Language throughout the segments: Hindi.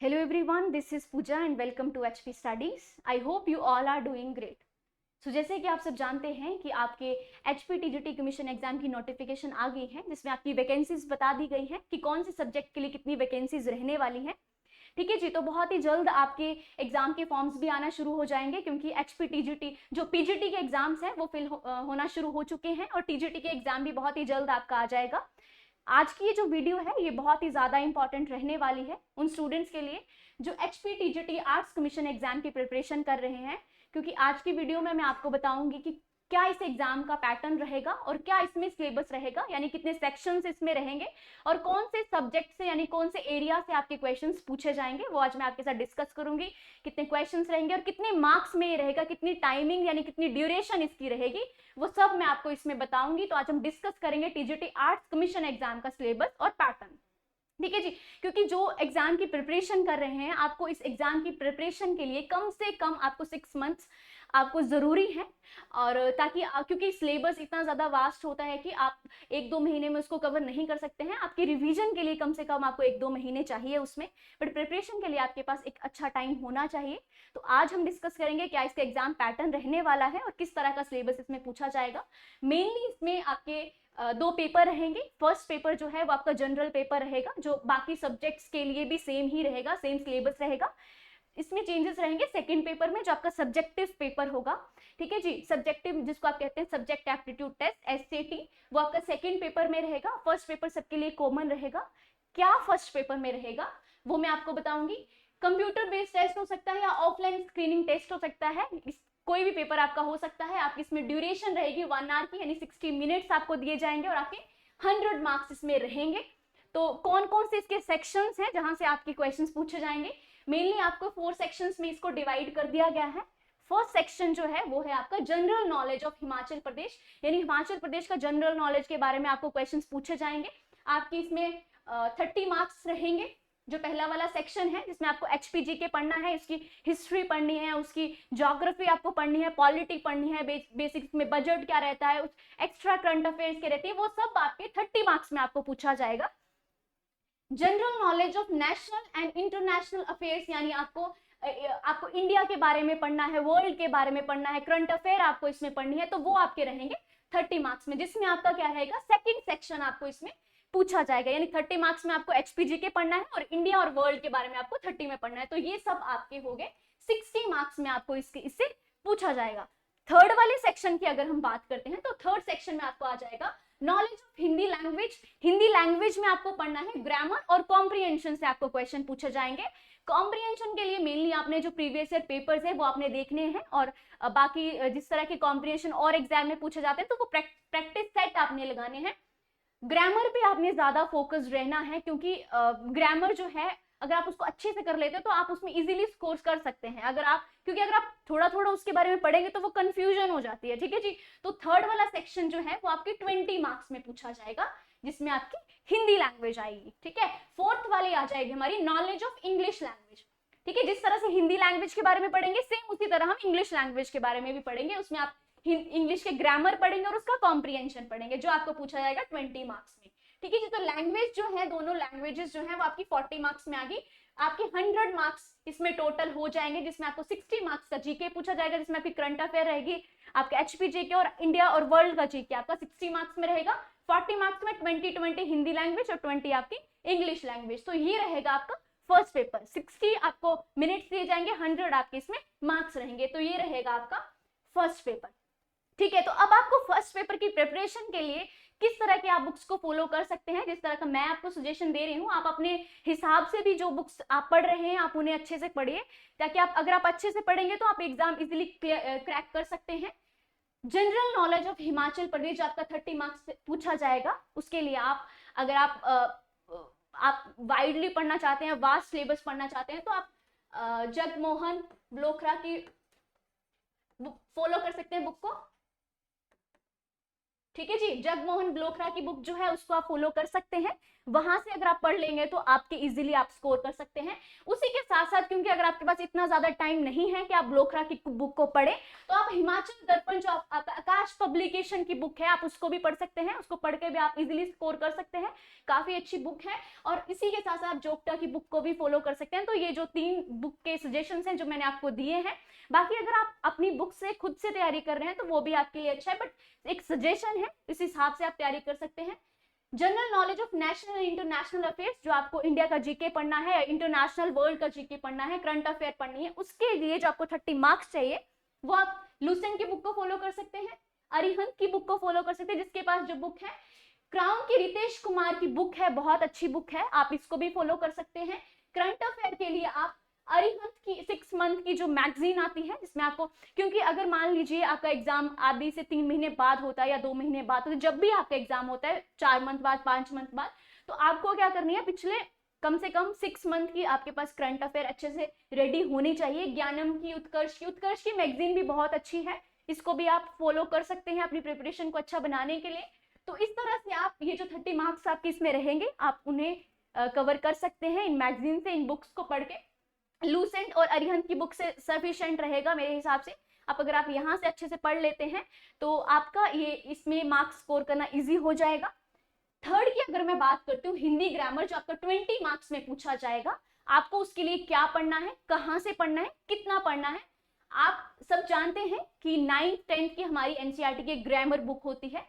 Hello everyone, this is Pooja and welcome to HP Studies. I hope you all are doing great. So जैसे कि आप सब जानते हैं कि आपके HP TGT कमीशन एग्जाम की नोटिफिकेशन आ गई है जिसमें आपकी वैकेंसीज बता दी गई हैं कि कौन से सब्जेक्ट के लिए कितनी वैकेंसीज रहने वाली हैं। ठीक है जी, तो बहुत ही जल्द आपके एग्जाम के फॉर्म्स भी आना शुरू हो जाएंगे क्योंकि HP TGT जो PGT के एग्जाम्स हैं वो होना शुरू हो चुके हैं और TGT के एग्जाम भी बहुत ही जल्द आपका आ जाएगा। आज की ये जो वीडियो है ये बहुत ही ज़्यादा इंपॉर्टेंट रहने वाली है उन स्टूडेंट्स के लिए जो HP TGT arts commission exam की प्रिपरेशन कर रहे हैं, क्योंकि आज की वीडियो में मैं आपको बताऊंगी कि क्या इस एग्जाम का पैटर्न रहेगा और क्या इसमें सिलेबस रहेगा, यानी कितने सेक्शंस इसमें रहेंगे और कौन से सब्जेक्ट से यानी कौन से एरिया से आपके क्वेश्चंस पूछे जाएंगे वो आज मैं आपके साथ डिस्कस करूंगी। कितने क्वेश्चंस रहेंगे और कितने मार्क्स में ये रहेगा, कितनी टाइमिंग यानी कितनी ड्यूरेशन इसकी रहेगी, वो सब मैं आपको इसमें बताऊंगी। तो आज हम डिस्कस करेंगे TGT आर्ट्स कमीशन एग्जाम का सिलेबस और पैटर्न। ठीक है जी, क्योंकि जो एग्जाम की प्रिपरेशन कर रहे हैं आपको इस एग्जाम की प्रिपरेशन के लिए कम से कम आपको 6 मंथ्स आपको ज़रूरी है, और ताकि क्योंकि सिलेबस इतना ज़्यादा वास्ट होता है कि आप 1-2 महीने में उसको कवर नहीं कर सकते हैं। आपके रिवीजन के लिए कम से कम आपको 1-2 महीने चाहिए उसमें, बट प्रिपरेशन के लिए आपके पास एक अच्छा टाइम होना चाहिए। तो आज हम डिस्कस करेंगे क्या इसका एग्जाम पैटर्न रहने वाला है और किस तरह का सिलेबस इसमें पूछा जाएगा। मेनली इसमें आपके 2 पेपर रहेंगे। फर्स्ट पेपर जो है वो आपका जनरल पेपर रहेगा जो बाकी सब्जेक्ट्स के लिए भी सेम ही रहेगा, सेम सिलेबस रहेगा। इसमें चेंजेस रहेंगे सेकंड पेपर में जो आपका सब्जेक्टिव पेपर होगा। ठीक है जी, सब्जेक्टिव जिसको आप कहते हैं सब्जेक्ट एप्टीट्यूड टेस्ट SAT, वो आपका सेकंड पेपर में रहेगा। फर्स्ट पेपर सबके लिए कॉमन रहेगा। क्या फर्स्ट पेपर में रहेगा वो मैं आपको बताऊंगी। कंप्यूटर बेस्ड टेस्ट हो सकता है या ऑफलाइन स्क्रीनिंग टेस्ट हो सकता है, कोई भी पेपर आपका हो सकता है। आपकी इसमें ड्यूरेशन रहेगी 1 आवर की, यानी 60 मिनट्स आपको दिए जाएंगे और आपके 100 मार्क्स इसमें रहेंगे। तो कौन कौन से इसके सेक्शंस हैं जहां से आपके क्वेश्चंस पूछे जाएंगे। मेनली आपको 4 सेक्शंस में इसको डिवाइड कर दिया गया है। फर्स्ट सेक्शन जो है वो है आपका general knowledge of Himachal Pradesh, यानी हिमाचल प्रदेश का जनरल नॉलेज के बारे में आपको क्वेश्चंस पूछे जाएंगे। आपकी इसमें 30 मार्क्स रहेंगे। जो पहला वाला सेक्शन है जिसमें आपको HPG के पढ़ना है, उसकी हिस्ट्री पढ़नी है, उसकी ज्योग्राफी आपको पढ़नी है, पॉलिटी पढ़नी है, बेसिक्स में बजट क्या रहता है, एक्स्ट्रा करंट अफेयर्स के रहती है, वो सब आपके 30 मार्क्स में आपको पूछा जाएगा। General knowledge of national and international affairs, यानी आपको इंडिया के बारे में पढ़ना है, वर्ल्ड के बारे में पढ़ना है, करंट अफेयर आपको इसमें पढ़नी है, तो वो आपके रहेंगे 30 मार्क्स में, जिसमें आपका क्या रहेगा सेकंड सेक्शन आपको इसमें पूछा जाएगा। यानी 30 मार्क्स में आपको HPG के पढ़ना है और इंडिया और वर्ल्ड के बारे में आपको 30 में पढ़ना है। तो ये सब आपके हो गए 60 मार्क्स में आपको इससे पूछा जाएगा। थर्ड वाले सेक्शन की अगर हम बात करते हैं तो थर्ड सेक्शन में आपको आ जाएगा knowledge of Hindi language. Hindi language में आपको पढ़ना है ग्रामर और कॉम्प्रिहेंशन से आपको क्वेश्चन पूछे जाएंगे। कॉम्प्रिहेंशन के लिए मेनली आपने जो प्रीवियस ईयर पेपर्स है वो आपने देखने हैं, और बाकी जिस तरह के कॉम्प्रिहेंशन और एग्जाम में पूछे जाते हैं तो वो प्रैक्टिस सेट आपने लगाने हैं। ग्रामर पे आपने ज्यादा फोकस रहना है, क्योंकि ग्रामर जो है अगर आप उसको अच्छे से कर लेते हो तो आप उसमें इजीली स्कोर कर सकते हैं। क्योंकि अगर आप थोड़ा थोड़ा उसके बारे में पढ़ेंगे तो वो कंफ्यूजन हो जाती है। ठीक है जी, तो थर्ड वाला सेक्शन जो है वो आपके 20 मार्क्स में पूछा जाएगा, जिसमें आपकी हिंदी लैंग्वेज आएगी। ठीक है, फोर्थ वाली आ जाएगी हमारी नॉलेज ऑफ इंग्लिश लैंग्वेज। ठीक है, जिस तरह से हिंदी लैंग्वेज के बारे में पढ़ेंगे सेम उसी तरह हम इंग्लिश लैंग्वेज के बारे में भी पढ़ेंगे। उसमें आप इंग्लिश के ग्रामर पढ़ेंगे और उसका कॉम्प्रिहेंशन पढ़ेंगे, जो आपको पूछा जाएगा 20 मार्क्स में। ठीक है जी, तो लैंग्वेज जो है, दोनों लैंग्वेजेस जो है वो आपकी 40 मार्क्स में आ गई। आपके 100 मार्क्स इसमें टोटल हो जाएंगे, जिसमें आपको 60 मार्क्स का जीके पूछा जाएगा, जिसमें आपकी करंट अफेयर रहेगी, आपके HPG के और इंडिया और वर्ल्ड का जीके आपका 60 मार्क्स में रहेगा। 40 मार्क्स में 20 हिंदी लैंग्वेज और 20 आपकी इंग्लिश लैंग्वेज। तो ये रहेगा आपका फर्स्ट पेपर। 60 आपको मिनट्स दिए जाएंगे, 100 आपके इसमें मार्क्स रहेंगे। तो ये रहेगा आपका फर्स्ट पेपर। ठीक है, तो अब आपको फर्स्ट पेपर की प्रिपरेशन के लिए किस तरह के आप बुक्स को फॉलो कर सकते हैं, जिस तरह का मैं आपको सजेशन दे रही हूँ, आप अपने हिसाब से भी जो बुक्स आप पढ़ रहे हैं आप उन्हें अच्छे से पढ़िए, ताकि अगर आप अच्छे से पढ़ेंगे तो आप एग्जाम इजीली क्रैक कर सकते हैं। General knowledge of Himachal Pradesh आपका 30 मार्क्स पूछा जाएगा। उसके लिए अगर आप वाइडली पढ़ना चाहते हैं, वास्ट सिलेबस पढ़ना चाहते हैं, तो आप जगमोहन ब्लोखरा की फॉलो कर सकते हैं बुक को। ठीक है जी, जगमोहन ब्लोखरा की बुक जो है उसको आप फॉलो कर सकते हैं, वहां से अगर आप पढ़ लेंगे तो आपके इजीली आप स्कोर कर सकते हैं। उसी के साथ साथ, क्योंकि अगर आपके पास इतना ज्यादा टाइम नहीं है कि आप ब्लोखरा की बुक को पढ़े, तो आप हिमाचल दर्पण जो आकाश पब्लिकेशन की बुक है, आप उसको भी पढ़ सकते हैं, उसको पढ़ के भी आप इजीली स्कोर कर सकते हैं, काफी अच्छी बुक है। और इसी के साथ साथ आप जोग्टा की बुक को भी फॉलो कर सकते हैं। तो ये जो 3 बुक के सजेशन हैं जो मैंने आपको दिए हैं, बाकी अगर आप अपनी बुक से खुद से तैयारी कर रहे हैं तो वो भी आपके लिए अच्छा है, बट एक सजेशन है, इस हिसाब से आप तैयारी कर सकते हैं। General knowledge of national and international affairs, जो आपको इंडिया का जीके पढ़ना है, इंटरनेशनल वर्ल्ड का जीके पढ़ना है, करंट अफेयर पढ़नी है, उसके लिए जो आपको 30 मार्क्स चाहिए, वो आप लूसेंट की बुक को फॉलो कर सकते हैं, अरिहंत की बुक को फॉलो कर सकते हैं, जिसके पास जो बुक है क्राउन की रितेश कुमार की बुक है, बहुत अच्छी बुक है, आप इसको भी फॉलो कर सकते हैं। करंट अफेयर के लिए आप अरिहंत की 6 मंथ की जो मैगजीन आती है, जिसमें आपको, क्योंकि अगर मान लीजिए आपका एग्जाम आधी से 3 महीने बाद होता है या 2 महीने बाद, तो जब भी आपका एग्जाम होता है 4 मंथ बाद, 5 मंथ बाद, तो आपको क्या करनी है, पिछले कम से कम 6 मंथ की आपके पास करंट अफेयर अच्छे से रेडी होनी चाहिए। ज्ञानम की, उत्कर्ष की मैगजीन भी बहुत अच्छी है, इसको भी आप फॉलो कर सकते हैं अपनी प्रिपरेशन को अच्छा बनाने के लिए। तो इस तरह से आप ये जो 30 मार्क्स आपके इसमें रहेंगे, आप उन्हें कवर कर सकते हैं इन मैगजीन से, इन बुक्स को पढ़ के। लूसेंट और अरिहंत की बुक से सफिशिएंट रहेगा मेरे हिसाब से। आप अगर आप यहाँ से अच्छे से पढ़ लेते हैं तो आपका ये इसमें मार्क्स स्कोर करना इजी हो जाएगा। थर्ड की अगर मैं बात करती हूँ, हिंदी ग्रामर, जो आपका 20 मार्क्स में पूछा जाएगा, आपको उसके लिए क्या पढ़ना है, कहाँ से पढ़ना है, कितना पढ़ना है। आप सब जानते हैं कि 9th 10th की हमारी एनसीईआरटी की ग्रामर बुक होती है,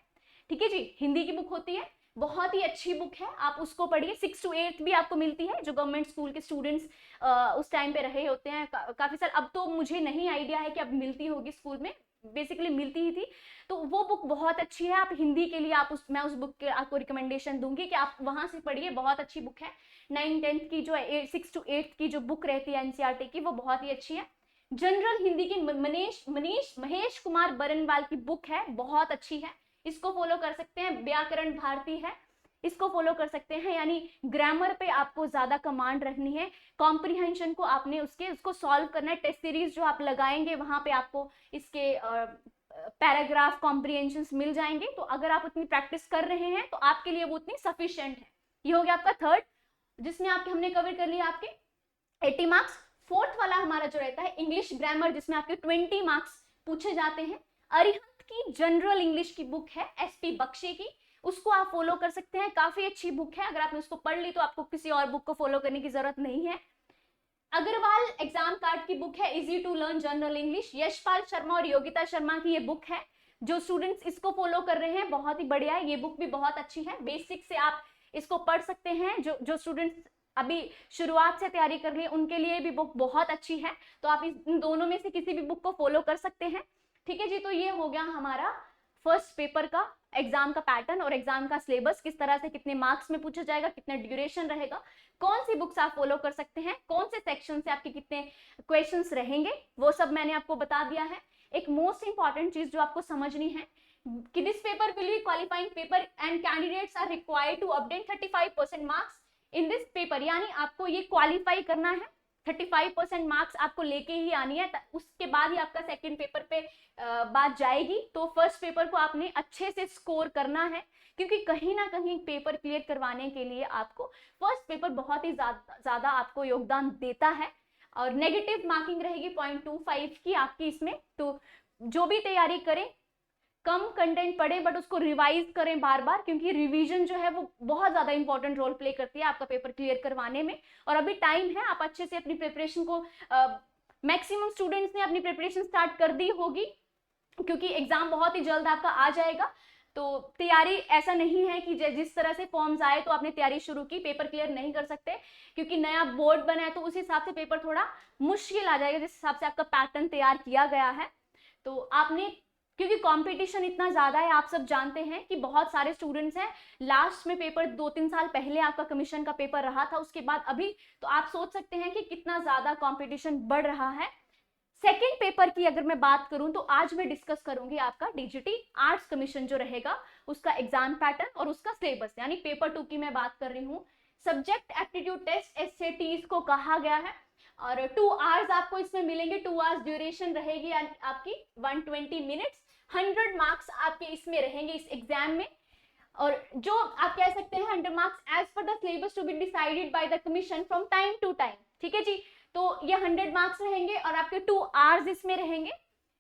ठीक है जी, हिंदी की बुक होती है, बहुत ही अच्छी बुक है, आप उसको पढ़िए। 6 to 8 भी आपको मिलती है, जो गवर्नमेंट स्कूल के स्टूडेंट्स उस टाइम पे रहे होते हैं काफी साल, अब तो मुझे नहीं आइडिया है कि अब मिलती होगी स्कूल में, बेसिकली मिलती ही थी। तो वो बुक बहुत अच्छी है, आप हिंदी के लिए आप मैं उस बुक के आपको रिकमेंडेशन दूंगी कि आप वहां से पढ़िए, बहुत अच्छी बुक है। 9th 10th की जो 6 to 8 की जो बुक रहती है एनसीईआरटी की, वो बहुत ही अच्छी है। जनरल हिंदी की महेश कुमार बरनवाल की बुक है, बहुत अच्छी है, इसको फॉलो कर सकते हैं। व्याकरण भारती है, इसको फॉलो कर सकते हैं, यानी ग्रामर पे आपको ज्यादा कमांड रखनी है, कॉम्प्रिहेंशन को आपने उसको सॉल्व करना है। टेस्ट सीरीज जो आप लगाएंगे वहां पे आपको इसके पैराग्राफ कॉम्प्रिहेंशन मिल जाएंगे। तो अगर आप उतनी प्रैक्टिस कर रहे हैं तो आपके लिए वो उतनी सफिशिएंट है। ये हो गया आपका थर्ड, जिसमें आपके हमने कवर कर लिया आपके 80 मार्क्स। फोर्थ वाला हमारा जो रहता है इंग्लिश ग्रामर, जिसमें आपके 20 मार्क्स पूछे जाते हैं। अरिहंत की जनरल इंग्लिश की बुक है, एसपी बख्शी की, उसको आप फॉलो कर सकते हैं, काफी अच्छी बुक है, अगर आपने उसको पढ़ ली तो आपको किसी और बुक को फॉलो करने की जरूरत नहीं है। अग्रवाल एग्जाम कार्ड की बुक है, easy to learn general English, Yashpal Sharma और योगिता शर्मा की ये बुक है, जो स्टूडेंट्स इसको फॉलो कर रहे हैं बहुत ही बढ़िया है, ये बुक भी बहुत अच्छी है, बेसिक से आप इसको पढ़ सकते हैं। जो स्टूडेंट्स अभी शुरुआत से तैयारी कर रहे हैं उनके लिए भी बुक बहुत अच्छी है, तो आप इन दोनों में से किसी भी बुक को फॉलो कर सकते हैं, ठीक है जी। तो ये हो गया हमारा फर्स्ट पेपर का एग्जाम का पैटर्न और एग्जाम का सिलेबस, किस तरह से कितने मार्क्स में पूछा जाएगा, कितना ड्यूरेशन रहेगा, कौन सी बुक्स आप फॉलो कर सकते हैं, कौन से सेक्शन से आपके कितने क्वेश्चंस रहेंगे, वो सब मैंने आपको बता दिया है। एक मोस्ट इंपॉर्टेंट चीज जो आपको समझनी है कि this paper will be qualifying paper and candidates are required to obtain 35% marks in this paper, यानी आपको ये क्वालिफाई करना है, 35% मार्क्स आपको लेके ही आनी है, उसके बाद ही आपका सेकंड पेपर पे बात जाएगी। तो फर्स्ट पेपर को आपने अच्छे से स्कोर करना है, क्योंकि कहीं ना कहीं पेपर क्लियर करवाने के लिए आपको फर्स्ट पेपर बहुत ही ज्यादा आपको योगदान देता है, और नेगेटिव मार्किंग रहेगी 0.25 की आपकी इसमें। तो जो भी तैयारी करें, कम कंटेंट पढ़ें बट उसको रिवाइज करें बार बार, क्योंकि रिवीजन जो है वो बहुत ज्यादा इंपॉर्टेंट रोल प्ले करती है आपका पेपर क्लियर करवाने में। और अभी टाइम है, आप अच्छे से अपनी प्रिपरेशन को, मैक्सिमम स्टूडेंट्स ने अपनी प्रिपरेशन स्टार्ट कर दी होगी, क्योंकि एग्जाम बहुत ही जल्द आपका आ जाएगा। तो तैयारी ऐसा नहीं है कि जिस तरह से फॉर्म्स आए तो आपने तैयारी शुरू की, पेपर क्लियर नहीं कर सकते, क्योंकि नया बोर्ड बना है तो उस हिसाब से पेपर थोड़ा मुश्किल आ जाएगा, जिस हिसाब से आपका पैटर्न तैयार किया गया है। तो आपने, क्योंकि कंपटीशन इतना ज्यादा है, आप सब जानते हैं कि बहुत सारे स्टूडेंट्स हैं, लास्ट में पेपर 2-3 साल पहले आपका कमीशन का पेपर रहा था, उसके बाद अभी, तो आप सोच सकते हैं कि कितना ज्यादा कंपटीशन बढ़ रहा है। सेकेंड पेपर की अगर मैं बात करूं तो आज मैं डिस्कस करूंगी आपका डीजीटी आर्ट्स कमीशन जो रहेगा, उसका एग्जाम पैटर्न और उसका सिलेबस, यानी पेपर 2 की मैं बात कर रही हूँ। सब्जेक्ट एप्टीट्यूड टेस्ट एसएटी को कहा गया है, और 2 आवर्स आपको इसमें मिलेंगे, 2 आवर्स ड्यूरेशन रहेगी आपकी, 120 मिनट्स। 100 मार्क्स आपके इसमें रहेंगे इस एग्जाम में, और जो आप कह सकते हैं 100 marks as per the syllabus to be decided by the commission from time to time. ठीक है जी, तो ये 100 मार्क्स रहेंगे और आपके 2 आवर्स इसमें रहेंगे।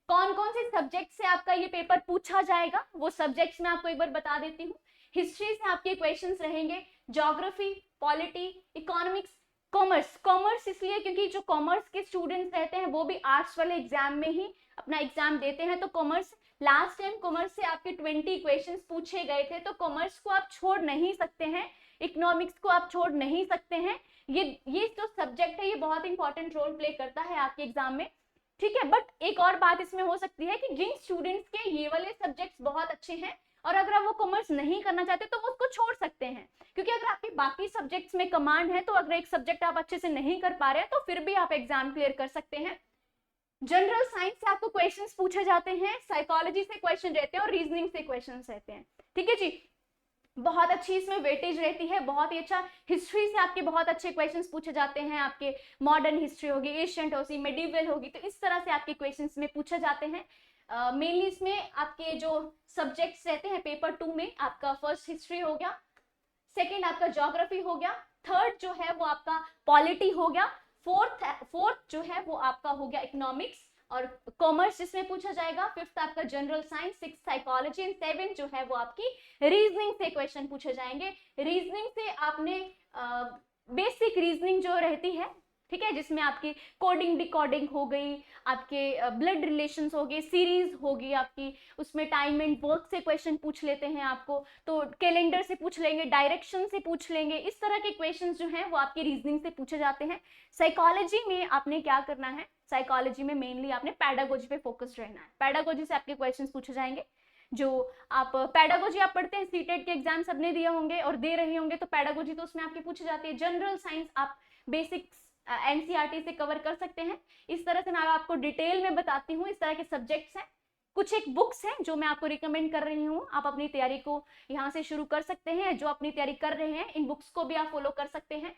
कौन कौन से सब्जेक्ट से आपका ये पेपर पूछा जाएगा वो सब्जेक्ट्स मैं आपको एक बार बता देती हूँ। हिस्ट्री से आपके क्वेश्चंस रहेंगे, geography, polity, economics, commerce. Commerce इसलिए क्योंकि जो कॉमर्स के स्टूडेंट्स रहते हैं वो भी आर्ट्स वाले एग्जाम में ही अपना एग्जाम देते हैं, तो कॉमर्स, लास्ट टाइम कॉमर्स से आपके 20 क्वेश्चंस पूछे गए थे, तो कॉमर्स को आप छोड़ नहीं सकते हैं, इकोनॉमिक्स को आप छोड़ नहीं सकते हैं। ये जो सब्जेक्ट है ये बहुत इंपॉर्टेंट रोल प्ले करता है आपके एग्जाम में। ठीक है, बट एक और बात इसमें हो सकती है कि जिन स्टूडेंट्स के ये वाले सब्जेक्ट्स बहुत अच्छे हैं और अगर आप वो कॉमर्स नहीं करना चाहते तो वो उसको छोड़ सकते हैं, क्योंकि अगर आपके बाकी सब्जेक्ट्स में कमांड है तो अगर एक सब्जेक्ट आप अच्छे से नहीं कर पा रहे हैं तो फिर भी आप एग्जाम क्लियर कर सकते हैं। जनरल साइंस से आपको क्वेश्चंस पूछे जाते हैं, साइकोलॉजी से क्वेश्चन रहते हैं और रीजनिंग से क्वेश्चंस रहते हैं। ठीक है जी, बहुत अच्छी इसमें वेटेज रहती है, बहुत ही अच्छा। हिस्ट्री से आपके बहुत अच्छे क्वेश्चंस पूछे जाते हैं, आपके मॉडर्न हिस्ट्री होगी, एशियंट होगी, मेडिवल होगी, तो इस तरह से आपके क्वेश्चंस में पूछे जाते हैं। मेनली इसमें आपके जो सब्जेक्ट्स रहते हैं पेपर 2 में, आपका फर्स्ट हिस्ट्री हो गया, सेकेंड आपका ज्योग्राफी हो गया, थर्ड जो है वो आपका पॉलिटी हो गया, फोर्थ जो है वो आपका हो गया इकोनॉमिक्स और कॉमर्स जिसमें पूछा जाएगा, फिफ्थ आपका general science, six psychology and seven जो है वो आपकी रीजनिंग से क्वेश्चन पूछे जाएंगे। रीजनिंग से आपने बेसिक रीजनिंग जो रहती है, ठीक है, जिसमें आपकी कोडिंग डिकोडिंग हो गई, आपके ब्लड रिलेशंस हो गए, सीरीज होगी आपकी, उसमें टाइम एंड वर्क से क्वेश्चन पूछ लेते हैं आपको, तो कैलेंडर से पूछ लेंगे, डायरेक्शन से पूछ लेंगे, इस तरह के क्वेश्चंस जो हैं वो आपकी रीजनिंग से पूछे जाते हैं। साइकोलॉजी में आपने क्या करना है, साइकोलॉजी में मेनली आपने पैडागोजी पे फोकस्ड रहना है। पैडागोजी से आपके क्वेश्चंस पूछे जाएंगे। जो आप पैडागोजी आप पढ़ते हैं, सीटेट के एग्जाम सबने दिए होंगे और दे रहे होंगे, तो पैडागोजी तो उसमें आपकी पूछी जाती है। जनरल साइंस आप बेसिक्स एनसीईआरटी से कवर कर सकते हैं। इस तरह से मैं आपको डिटेल में बताती हूँ, इस तरह के सब्जेक्ट्स हैं। कुछ एक बुक्स हैं जो मैं आपको रिकमेंड कर रही हूँ, आप अपनी तैयारी को यहाँ से शुरू कर सकते हैं। जो अपनी तैयारी कर रहे हैं इन बुक्स को भी आप फॉलो कर सकते हैं।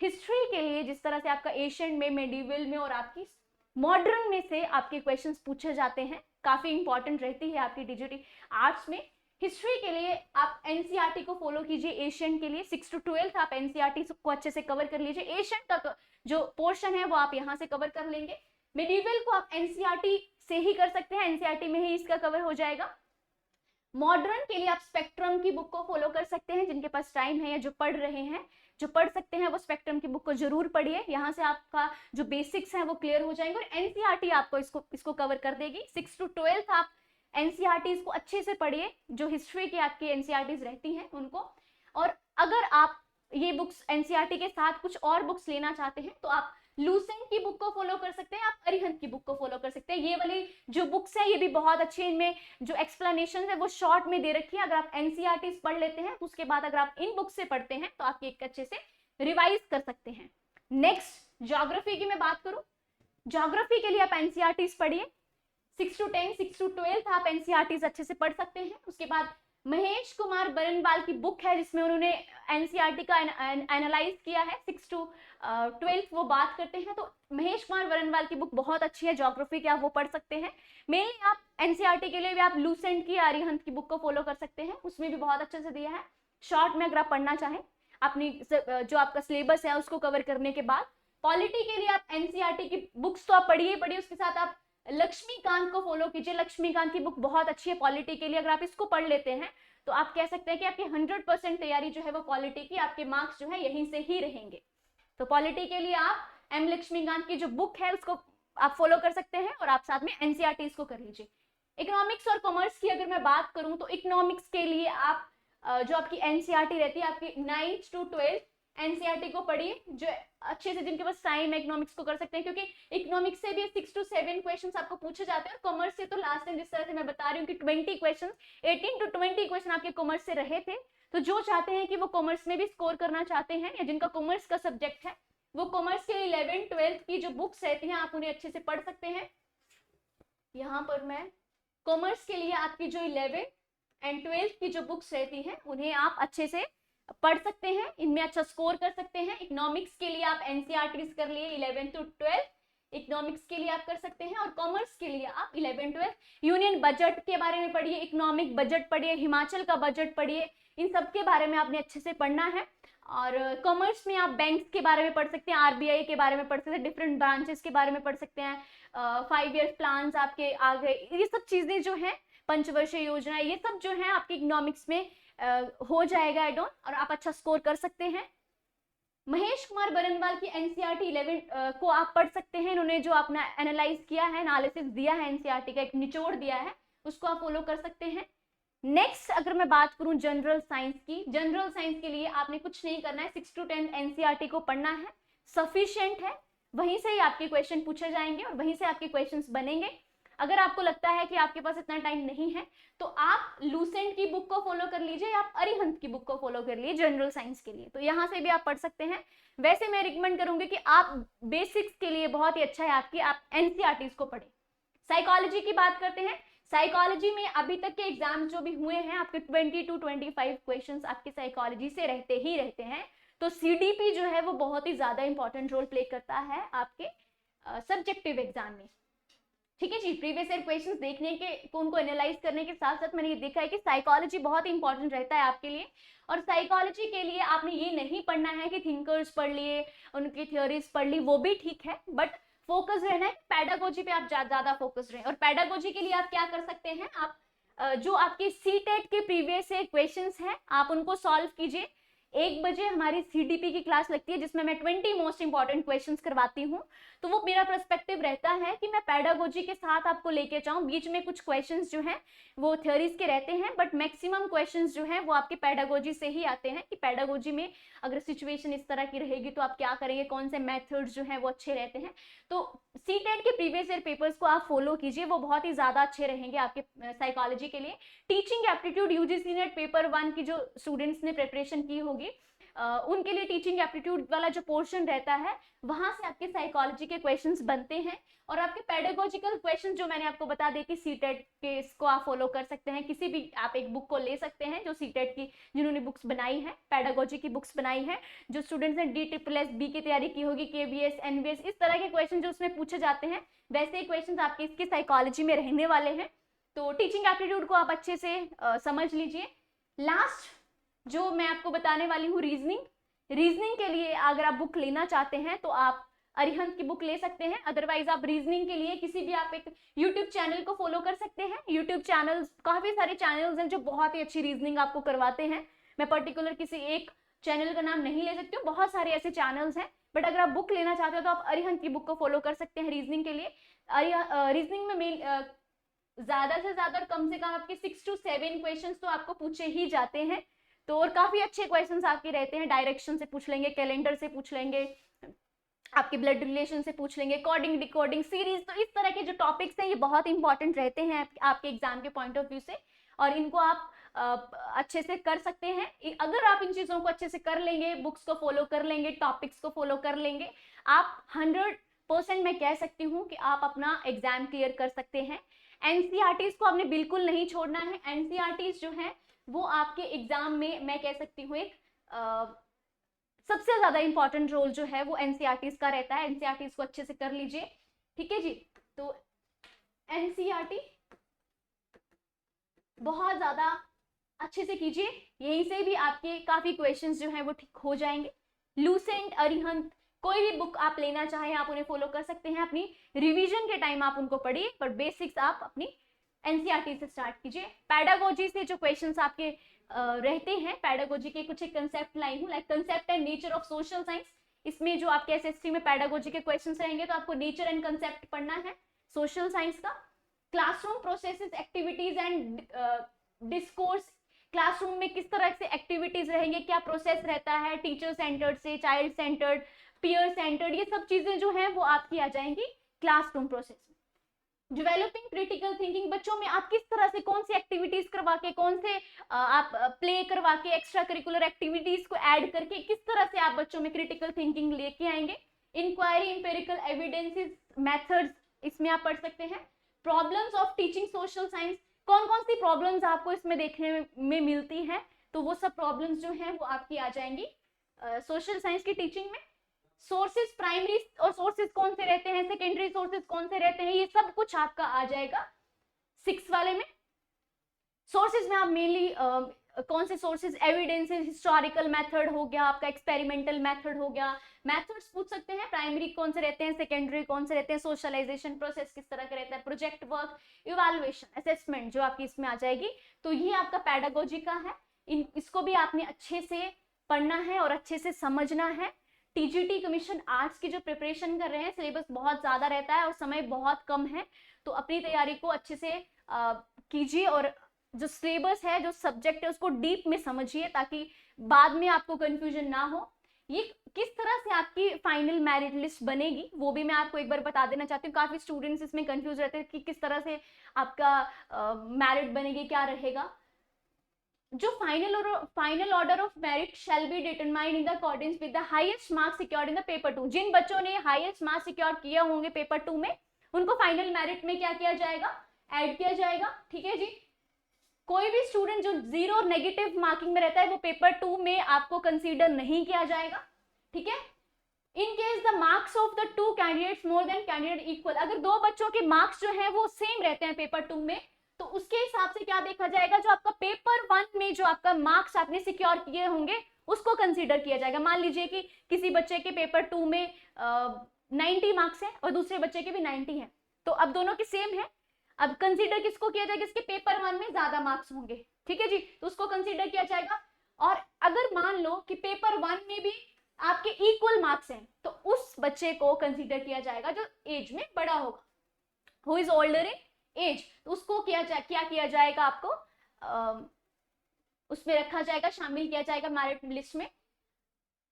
हिस्ट्री के लिए जिस तरह से आपका एशियंट में, मेडिवल में और आपकी मॉडर्न में से आपके क्वेश्चंस पूछे जाते हैं, काफी इंपॉर्टेंट रहती है आपकी टीजीटी आर्ट्स में। हिस्ट्री के लिए आप एनसीईआरटी को फॉलो कीजिए। एशियन के लिए 6 to 12 आप एनसीईआरटी को अच्छे से कवर कर लीजिए। एशियन का जो पोर्शन है वो आप यहाँ से कवर कर लेंगे। मेडिवल को आप एनसीईआरटी से ही कर सकते हैं, एनसीईआरटी में ही इसका कवर हो जाएगा। मॉडर्न के लिए आप स्पेक्ट्रम की बुक को फॉलो कर सकते हैं, जिनके पास टाइम है या जो पढ़ रहे हैं, जो पढ़ सकते हैं वो स्पेक्ट्रम की बुक को जरूर पढ़िए। यहाँ से आपका जो बेसिक्स हैं वो क्लियर हो जाएंगे और एनसीईआरटी आपको इसको कवर कर देगी। 6 to 12 आप एनसीईआरटीज को अच्छे से पढ़िए, जो हिस्ट्री की आपकी एनसीईआरटीज रहती हैं उनको। और अगर आप ये बुक्स एनसीईआरटी के साथ कुछ और बुक्स लेना चाहते हैं तो आप लूसेंट की बुक को फॉलो कर सकते हैं, आप अरिहंत की बुक को फॉलो कर सकते हैं। ये वाली जो बुक्स है ये भी बहुत अच्छी है, इनमें जो एक्सप्लेनेशन है वो शॉर्ट में दे रखी है। अगर आप एनसीईआरटी पढ़ लेते हैं तो उसके बाद अगर आप इन बुक से पढ़ते हैं तो आप एक अच्छे से रिवाइज कर सकते हैं। नेक्स्ट ज्योग्राफी की मैं बात करूं, ज्योग्राफी के लिए आप एनसीईआरटी पढ़िए। 6 to 10, 6 to 12 आप एनसीईआरटी अच्छे से पढ़ सकते हैं। उसके बाद महेश कुमार बरनवाल की बुक है जिसमें उन्होंने एनसीईआरटी का एनालाइज किया है। 6 to 12 वो बात करते हैं, तो महेश कुमार बरनवाल की बुक बहुत अच्छी है ज्योग्राफी की, आप वो पढ़ सकते हैं। मेनली आप एनसीईआरटी के लिए भी आप लूसेंट की, अरिहंत की बुक को फॉलो कर सकते हैं, उसमें भी बहुत अच्छे से दिया है। शॉर्ट में अगर आप पढ़ना चाहें अपनी जो आपका सिलेबस है उसको कवर करने के बाद। पॉलिटी के लिए आप एनसीईआरटी की बुक्स तो आप पढ़िए, उसके साथ आप लक्ष्मीकांत को फॉलो कीजिए। लक्ष्मीकांत की बुक बहुत अच्छी है पॉलिटी के लिए, अगर आप इसको पढ़ लेते हैं तो आप कह सकते हैं कि आपकी 100% तैयारी जो है वो पॉलिटी की, आपके मार्क्स जो है यहीं से ही रहेंगे। तो पॉलिटी के लिए आप एम लक्ष्मीकांत की जो बुक है उसको आप फॉलो कर सकते हैं और आप साथ में एनसीईआरटी इसको कर लीजिए। इकोनॉमिक्स और कॉमर्स की अगर मैं बात करूं तो इकोनॉमिक्स के लिए आप जो आपकी एनसीईआरटी रहती है आपकी 9 to 12 एनसीईआरटी को पढ़िए, जो अच्छे से जिनके पास टाइम है इकोनॉमिक्स को कर सकते हैं, क्योंकि इकोनॉमिक्स से भी 6 to 7 क्वेश्चंस आपको पूछे जाते हैं। और कॉमर्स से तो लास्ट टाइम जिस तरह से मैं बता रही हूँ कि 20 क्वेश्चन, 18 to 20 क्वेश्चन आपके कॉमर्स से रहे थे। तो जो चाहते हैं कि वो कॉमर्स में भी स्कोर करना चाहते हैं या जिनका कॉमर्स का सब्जेक्ट है, वो कॉमर्स के 11, 12 की जो बुक्स रहती हैं आप उन्हें अच्छे से पढ़ सकते हैं। यहाँ पर मैं कॉमर्स के लिए आपकी जो 11 and 12 की जो बुक्स रहती हैं उन्हें आप अच्छे से पढ़ सकते हैं, इनमें अच्छा स्कोर कर सकते हैं। इकोनॉमिक्स के लिए आप एनसीईआरटी कर लिए 11 to 12, इकोनॉमिक्स के लिए आप कर सकते हैं, और कॉमर्स के लिए आप 11-12 यूनियन बजट के बारे में पढ़िए, इकोनॉमिक बजट पढ़िए, हिमाचल का बजट पढ़िए, इन सब के बारे में आपने अच्छे से पढ़ना है। और कॉमर्स में आप बैंक्स के बारे में पढ़ सकते हैं, आरबीआई के बारे में पढ़ सकते हैं, डिफरेंट ब्रांचेस के बारे में पढ़ सकते हैं, 5 ईयर प्लान्स आपके आ गए, ये सब चीजें जो हैं, पंचवर्षीय योजना, ये सब जो है आपके इकोनॉमिक्स में हो जाएगा एड ऑन, और आप अच्छा स्कोर कर सकते हैं। महेश कुमार बरनवाल की एनसीईआरटी 11 को आप पढ़ सकते हैं। इन्होंने जो अपना एनालाइज किया है, एनालिसिस दिया है, एनसीईआरटी का एक निचोड़ दिया है, उसको आप फॉलो कर सकते हैं। नेक्स्ट अगर मैं बात करूं जनरल साइंस की, जनरल साइंस के लिए आपने कुछ नहीं करना है, 6 to 10 एनसीईआरटी को पढ़ना है, सफिशिएंट है, वहीं से ही आपके क्वेश्चन पूछे जाएंगे और वहीं से आपके क्वेश्चंस बनेंगे। अगर आपको लगता है कि आपके पास इतना टाइम नहीं है तो आप लूसेंट की बुक को फॉलो कर लीजिए, आप अरिहंत की बुक को फॉलो कर लीजिए जनरल साइंस के लिए, तो यहाँ से भी आप पढ़ सकते हैं। वैसे मैं रिकमेंड करूंगी कि आप बेसिक्स के लिए बहुत ही अच्छा है आपकी, आप एनसीईआरटीज को पढ़ें। साइकोलॉजी की बात करते हैं। साइकोलॉजी में अभी तक के एग्जाम जो भी हुए हैं आपके 20 to 25 क्वेश्चंस आपके साइकोलॉजी से रहते ही रहते हैं, तो सीडीपी जो है वो बहुत ही ज्यादा इंपॉर्टेंट रोल प्ले करता है आपके सब्जेक्टिव एग्जाम में। ठीक है जी, प्रीवियस ईयर क्वेश्चंस देखने के, उनको एनालाइज करने के साथ साथ मैंने ये देखा है कि साइकोलॉजी बहुत ही इंपॉर्टेंट रहता है आपके लिए। और साइकोलॉजी के लिए आपने ये नहीं पढ़ना है कि थिंकर्स पढ़ लिए, उनकी थ्योरीज पढ़ ली, वो भी ठीक है, बट फोकस रहना है पैडागोजी पे, आप ज्यादा फोकस रहे। और पैडागोजी के लिए आप क्या कर सकते हैं, आप जो आपके सीटेट के प्रीवियस ईयर क्वेश्चंस हैं आप उनको सॉल्व कीजिए। 1 बजे हमारी सीडीपी की क्लास लगती है जिसमें मैं 20 मोस्ट इंपॉर्टेंट क्वेश्चंस करवाती हूँ, तो वो मेरा पर्सपेक्टिव रहता है कि मैं पैडागोजी के साथ आपको लेके जाऊं। बीच में कुछ क्वेश्चंस जो हैं वो थ्योरीज के रहते हैं, बट मैक्सिमम क्वेश्चंस जो हैं वो आपके पैडागोजी से ही आते हैं, कि पैडागोजी में अगर सिचुएशन इस तरह की रहेगी तो आप क्या करेंगे, कौन से मेथड्स जो हैं वो अच्छे रहते हैं। तो सीटेट के प्रीवियस ईयर पेपर्स को आप फॉलो कीजिए, वो बहुत ही ज्यादा अच्छे रहेंगे आपके साइकोलॉजी के लिए। Teaching aptitude UGC net paper 1 की जो स्टूडेंट्स ने प्रिपरेशन की होगी उनके लिए टीचिंग एप्टीट्यूड वाला जो पोर्शन रहता है वहां से आपके साइकोलॉजी के क्वेश्चंस बनते हैं। और आपके पेडागोजिकल क्वेश्चन जो मैंने आपको बता दी कि सीटेट के, इसको आप फॉलो कर सकते हैं, किसी भी आप एक बुक को ले सकते हैं जो सीटेट की जिन्होंने बुक्स बनाई है, पेडागोजी की बुक्स बनाई है, जो स्टूडेंट्स ने DSSS की तैयारी की होगी, KBS NBS, इस तरह के क्वेश्चन जो उसमें पूछे जाते हैं वैसे क्वेश्चन आपके इसके साइकोलॉजी में रहने वाले हैं। तो टीचिंग एप्टीट्यूड को आप अच्छे से समझ लीजिए। लास्ट जो मैं आपको बताने वाली हूँ रीजनिंग। रीजनिंग के लिए अगर आप बुक लेना चाहते हैं तो आप अरिहंत की बुक ले सकते हैं, अदरवाइज आप रीजनिंग के लिए किसी भी आप एक यूट्यूब चैनल को फॉलो कर सकते हैं। यूट्यूब चैनल्स, काफी सारे चैनल्स हैं जो बहुत ही अच्छी रीजनिंग आपको करवाते हैं। मैं पर्टिकुलर किसी एक चैनल का नाम नहीं ले सकती हूँ, बहुत सारे ऐसे चैनल्स हैं, बट अगर आप बुक लेना चाहते हो तो आप अरिहंत की बुक को फॉलो कर सकते हैं रीजनिंग के लिए। रीजनिंग में ज्यादा से ज्यादा और कम से कम आपके 6 to 7 क्वेश्चन तो आपको पूछे ही जाते हैं। तो और काफी अच्छे क्वेश्चंस आपके रहते हैं, डायरेक्शन से पूछ लेंगे, कैलेंडर से पूछ लेंगे, आपके ब्लड रिलेशन से पूछ लेंगे, कोडिंग डिकोडिंग सीरीज, तो इस तरह के जो टॉपिक्स हैं ये बहुत इंपॉर्टेंट रहते हैं आपके एग्जाम के पॉइंट ऑफ व्यू से, और इनको आप अच्छे से कर सकते हैं। अगर आप इन चीजों को अच्छे से कर लेंगे, बुक्स को फॉलो कर लेंगे, टॉपिक्स को फॉलो कर लेंगे, आप 100% मैं कह सकती हूँ कि आप अपना एग्जाम क्लियर कर सकते हैं। एनसीईआरटीज को आपने बिल्कुल नहीं छोड़ना है। एनसीईआरटीज जो है वो आपके एग्जाम में मैं कह सकती हूँ एक सबसे ज्यादा इंपॉर्टेंट रोल जो है वो एनसीईआरटीज का रहता है। एनसीईआरटीज को अच्छे से कर लीजिए, ठीक है जी। तो एनसीईआरटी बहुत ज्यादा अच्छे से कीजिए, यहीं से भी आपके काफी क्वेश्चंस जो हैं वो ठीक हो जाएंगे। लूसेंट, अरिहंत, कोई भी बुक आप लेना चाहें आप उन्हें फॉलो कर सकते हैं। अपनी रिवीजन के टाइम आप उनको पढ़िए, पर बेसिक्स आप अपनी एनसीईआरटी से स्टार्ट कीजिए। पैडागोजी से जो क्वेश्चंस आपके रहते हैं, पैडागोजी के कुछ एक कंसेप्ट लाई हूँ, like concept and nature of social science. इसमें जो आपके एसएसटी में पैडागोजी के क्वेश्चंस रहेंगे तो आपको नेचर एंड कंसेप्ट पढ़ना है सोशल साइंस का। Classroom processes, activities and discourse, classroom में किस तरह से एक्टिविटीज रहेंगे, क्या प्रोसेस रहता है, टीचर सेंटर्ड से चाइल्ड सेंटर्ड, पीयर सेंटर्ड, ये सब चीजें जो हैं वो आपकी आ जाएंगी क्लासरूम प्रोसेस में। डेवलपिंग क्रिटिकल थिंकिंग, बच्चों में आप किस तरह से कौन सी एक्टिविटीज करवा के, कौन से आप प्ले करवा के, एक्स्ट्रा करिकुलर एक्टिविटीज को ऐड करके किस तरह से आप बच्चों में क्रिटिकल थिंकिंग लेके आएंगे। इंक्वायरी, इंपेरिकल एविडेंसेस, मेथड्स, इसमें आप पढ़ सकते हैं। Problems of teaching social science, कौन कौन सी प्रॉब्लम्स आपको इसमें देखने में मिलती हैं, तो वो सब प्रॉब्लम्स जो हैं वो आपकी आ जाएंगी सोशल साइंस की टीचिंग में। सोर्सेज प्राइमरी और सोर्सेज कौन से रहते हैं, सेकेंडरी सोर्सेज कौन से रहते हैं, ये सब कुछ आपका आ जाएगा 6 वाले में। सोर्सेज में आप मेनली कौन से सोर्सेज, एविडेंसेस, हिस्टोरिकल मेथड हो गया आपका, एक्सपेरिमेंटल मेथड हो गया, मेथड्स पूछ सकते हैं, प्राइमरी कौन से रहते हैं, सेकेंडरी कौन से रहते हैं, सोशलाइजेशन प्रोसेस किस तरह का रहता है, प्रोजेक्ट वर्क, इवैल्यूएशन, असेसमेंट जो आपकी इसमें आ जाएगी। तो ये आपका पेडागोजी का है, इसको भी आपने अच्छे से पढ़ना है और अच्छे से समझना है। टीजीटी कमीशन आर्ट्स की जो प्रिपरेशन कर रहे हैं, सिलेबस बहुत ज्यादा रहता है और समय बहुत कम है, तो अपनी तैयारी को अच्छे से कीजिए और जो सिलेबस है, जो सब्जेक्ट है, उसको डीप में समझिए ताकि बाद में आपको कंफ्यूजन ना हो। ये किस तरह से आपकी फाइनल मेरिट लिस्ट बनेगी वो भी मैं आपको एक बार बता देना चाहती हूँ। काफी स्टूडेंट्स इसमें कंफ्यूज रहते हैं कि किस तरह से आपका मेरिट बनेगी, क्या रहेगा। जो final order of merit shall be determined in the according with the highest marks secured in the paper 2। जिन बच्चों ने हाईएस्ट मार्क्स सिक्योर किए होंगे पेपर 2 में, उनको फाइनल मेरिट में क्या किया जाएगा, ऐड किया जाएगा। ठीक है जी। कोई भी स्टूडेंट जो 0 और नेगेटिव मार्किंग में रहता है वो पेपर 2 में आपको कंसीडर नहीं किया जाएगा। ठीक है। In case the marks of the 2 candidates more than candidate equal, अगर 2 बच्चों के मार्क्स जो है वो सेम रहते हैं पेपर 2 में, तो उसके हिसाब से क्या देखा जाएगा, जो आपका पेपर 1 में जो आपका मार्क्स आपने सिक्योर किए होंगे उसको कंसीडर किया जाएगा। मान लीजिए कि किसी बच्चे के पेपर 2 में 90 मार्क्स है और दूसरे बच्चे के भी 90 है, तो अब दोनों के सेम है, अब कंसीडर किसको किया जाएगा, इसके पेपर 1 में ज्यादा मार्क्स होंगे। ठीक है जी, तो उसको कंसीडर किया जाएगा। और अगर मान लो कि पेपर 1 में भी आपके इक्वल मार्क्स हैं, तो उस बच्चे को कंसीडर किया जाएगा जो एज में बड़ा होगा, who is older in age, तो उसको क्या किया जाएगा, आपको उसमें रखा जाएगा, शामिल किया जाएगा मेरिट लिस्ट में।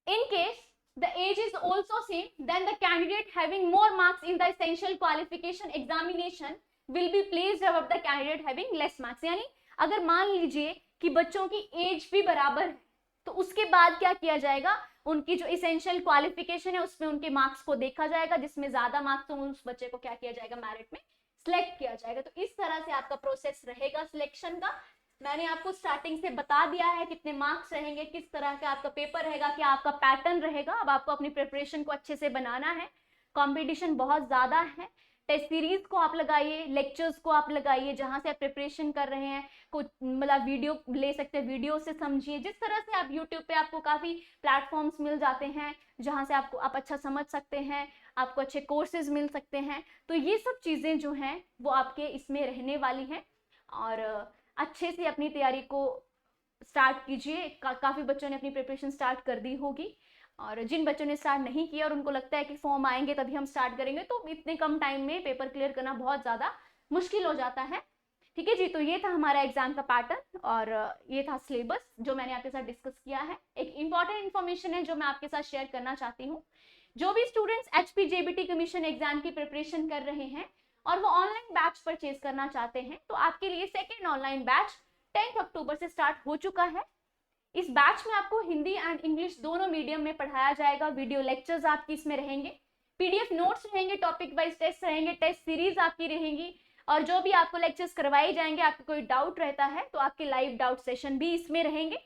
In case the age is also same, then the candidate having more marks in the essential qualification examination will be placed above the candidate having less marks। यानी अगर मान लीजिए कि बच्चों की एज भी बराबर है, तो उसके बाद क्या किया जाएगा, उनकी जो इसेंशियल क्वालिफिकेशन है उसमें उनके मार्क्स को देखा जाएगा, जिसमें ज्यादा मार्क्स हो उस बच्चे को क्या किया जाएगा, मेरिट में सिलेक्ट किया जाएगा। तो इस तरह से आपका प्रोसेस रहेगा सिलेक्शन का। मैंने आपको स्टार्टिंग से बता दिया है कितने मार्क्स रहेंगे, किस तरह का आपका पेपर रहेगा, क्या आपका पैटर्न रहेगा। अब आपको अपनी प्रिपरेशन को अच्छे से बनाना है, कंपटीशन बहुत ज्यादा है। टेस्ट सीरीज को आप लगाइए, लेक्चर्स को आप लगाइए, जहां से आप प्रिपरेशन कर रहे हैं, कुछ मतलब वीडियो ले सकते हैं, वीडियो से समझिए। जिस तरह से आप यूट्यूब पे आपको काफी प्लेटफॉर्म्स मिल जाते हैं जहां से आप अच्छा समझ सकते हैं, आपको अच्छे कोर्सेज मिल सकते हैं, तो ये सब चीजें जो हैं वो आपके इसमें रहने वाली हैं। और अच्छे से अपनी तैयारी को स्टार्ट कीजिए। काफी बच्चों ने अपनी प्रिपरेशन स्टार्ट कर दी होगी, और जिन बच्चों ने स्टार्ट नहीं किया और उनको लगता है कि फॉर्म आएंगे तभी हम स्टार्ट करेंगे, तो इतने कम टाइम में पेपर क्लियर करना बहुत ज्यादा मुश्किल हो जाता है। ठीक है जी। तो ये था हमारा एग्जाम का पैटर्न और ये था सिलेबस जो मैंने आपके साथ डिस्कस किया है। एक इंपॉर्टेंट इन्फॉर्मेशन है जो मैं आपके साथ शेयर करना चाहती हूँ। जो भी स्टूडेंट्स HPJBT कमीशन एग्जाम की प्रिपरेशन कर रहे हैं और वो ऑनलाइन बैच परचेज करना चाहते हैं, तो आपके लिए सेकेंड ऑनलाइन बैच 10 अक्टूबर से स्टार्ट हो चुका है। इस बैच में आपको हिंदी एंड इंग्लिश दोनों मीडियम में पढ़ाया जाएगा। वीडियो लेक्चर्स आपकी इसमें रहेंगे, PDF नोट्स रहेंगे, टॉपिक वाइज टेस्ट रहेंगे, टेस्ट सीरीज आपकी रहेंगी, और जो भी आपको लेक्चर्स करवाए जाएंगे, आपको कोई डाउट रहता है तो आपके लाइव डाउट सेशन भी इसमें रहेंगे।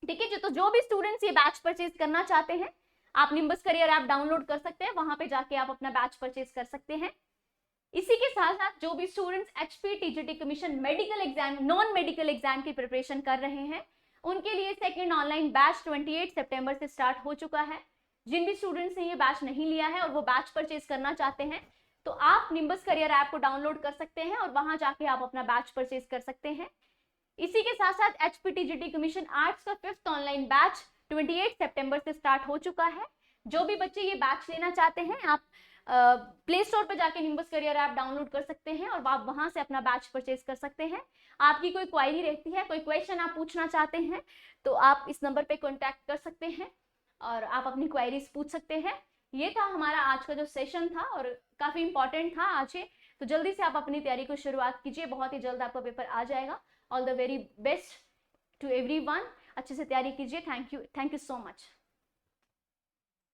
ठीक है जी। तो जो भी स्टूडेंट्स ये बैच परचेज करना चाहते हैं, आप निम्बस करियर ऐप डाउनलोड कर सकते हैं, वहां पे जाके आप अपना बैच परचेज कर सकते हैं। इसी के साथ साथ जो भी students HPTGT commission medical exam, non medical exam की प्रिपरेशन कर रहे हैं, उनके लिए सेकेंड ऑनलाइन बैच 28 सितंबर से स्टार्ट हो चुका है। जिन भी स्टूडेंट्स ने ये बैच नहीं लिया है और वो बैच परचेज करना चाहते हैं, तो आप निम्बस करियर ऐप को डाउनलोड कर सकते हैं और वहां जाके आप अपना बैच परचेज कर सकते हैं। इसी के साथ साथ HPTGT कमीशन आर्ट्स का 5th ऑनलाइन बैच 28 सितंबर से स्टार्ट हो चुका है। जो भी बच्चे ये बैच लेना चाहते हैं, आप प्ले स्टोर पर जाके निम्बस करियर ऐप डाउनलोड कर सकते हैं और आप वहां से अपना बैच परचेज कर सकते हैं। आपकी कोई क्वायरी रहती है, कोई क्वेश्चन आप पूछना चाहते हैं, तो आप इस नंबर पे कांटेक्ट कर सकते हैं और आप अपनी क्वायरीज पूछ सकते हैं। ये था हमारा आज का जो सेशन था और काफी इंपॉर्टेंट था आज ये, तो जल्दी से आप अपनी तैयारी को शुरुआत कीजिए, बहुत ही जल्द आपका पेपर आ जाएगा। All the very best to everyone, अच्छे से तैयारी कीजिए। Thank you so much.